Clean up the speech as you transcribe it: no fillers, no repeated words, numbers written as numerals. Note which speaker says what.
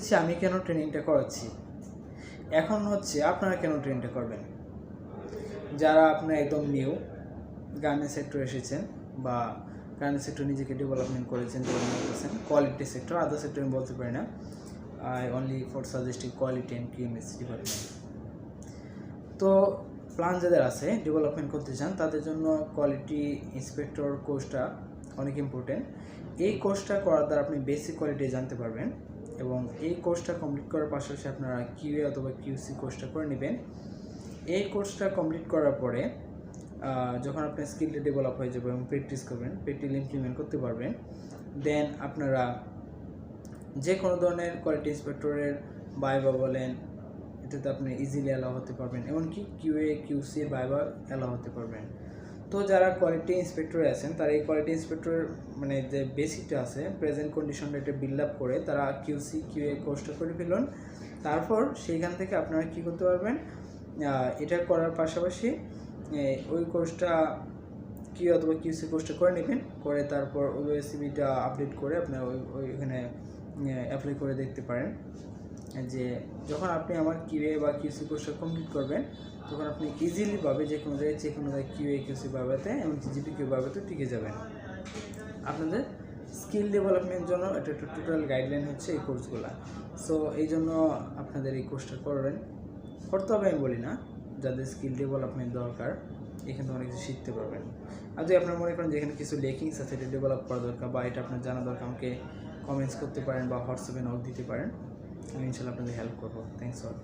Speaker 1: হচ্ছে আমি কেন ট্রেনিংটা করাচ্ছি, এখন হচ্ছে আপনারা কেন ট্রেনিংটা করবেন। যারা আপনারা একদম নিউ গার্মেন্টস সেক্টরে এসেছেন বা গার্মেন্টস সেক্টর নিজেকে ডেভেলপমেন্ট করেছেন, কোয়ালিটি সেক্টর, আদার সেক্টর আমি বলতে পারি না, I only for suggesting quality and QMS department. তো প্ল্যান যাদের আছে ডেভেলপমেন্ট করতে চান তাদের জন্য কোয়ালিটি ইন্সপেক্টর কোর্সটা অনেক ইম্পর্টেন্ট। এই কোর্সটা করার দ্বারা আপনি বেসিক কোয়ালিটি জানতে পারবেন এবং এই কোর্সটা কমপ্লিট করার পাশাপাশি আপনারা কিউএ অথবা কিউসি কোর্সটা করে নেবেন। এই কোর্সটা কমপ্লিট করার পরে যখন আপনার স্কিলটা ডেভেলপ হয়ে যাবে এবং প্র্যাকটিস করবেন, প্র্যাকটিক্যালি ইমপ্লিমেন্ট করতে পারবেন, দেন আপনারা যে কোনো ধরনের কোয়ালিটি ইন্সপেক্টরের বাইবা বলেন এটাতে আপনি ইজিলি অ্যালাউ হতে পারবেন, এমনকি কিউএ কিউসি বাইবা অ্যালাউ হতে পারবেন। তো যারা কোয়ালিটি ইন্সপেক্টরে আছেন তারা এই কোয়ালিটি ইন্সপেক্টরের মানে যে বেসিকটা আছে প্রেজেন্ট কন্ডিশনটা এটা বিল্ড আপ করে তারা কিউসি কিউএ কোর্সটা করে ফেলুন। তারপর সেইখান থেকে আপনারা কী করতে পারবেন, এটা করার পাশাপাশি ওই কোর্সটা কিউ অথবা কিউসি কোর্সটা করে নেবেন, করে তারপর ওই রেসিপিটা আপডেট করে আপনার ওইখানে অ্যাপ্লাই করে দেখতে পারেন যে যখন আপনি আমার কিউএ বা কিউসি কোর্সটা কমপ্লিট করবেন তখন আপনি ইজিলি পাবে যে কোনো জায়গায় কিউএ কিউসি পাবেতে এমনকি জিপি কিউ পাবেতে টিকে যাবেন। আপনাদের স্কিল ডেভেলপমেন্টের জন্য এটা একটা টোটাল গাইডলাইন হচ্ছে এই কোর্সগুলো। সো এই জন্য আপনাদের এই কোর্সটা করতে হবে আমি বলি না, যাদের স্কিল ডেভেলপমেন্ট দরকার এখান থেকে অনেক কিছু শিখতে পারবেন। আর যদি আপনার মনে করেন যে এখানে কিছু লেকিংস আছে এটা ডেভেলপ করা দরকার বা এটা আপনার জানা দরকার, আমাকে কমেন্টস করতে পারেন বা হোয়াটসঅ্যাপে নক দিতে পারেন, আমি ইনশাআল্লাহ আপনাদের হেল্প করবো। Thanks all.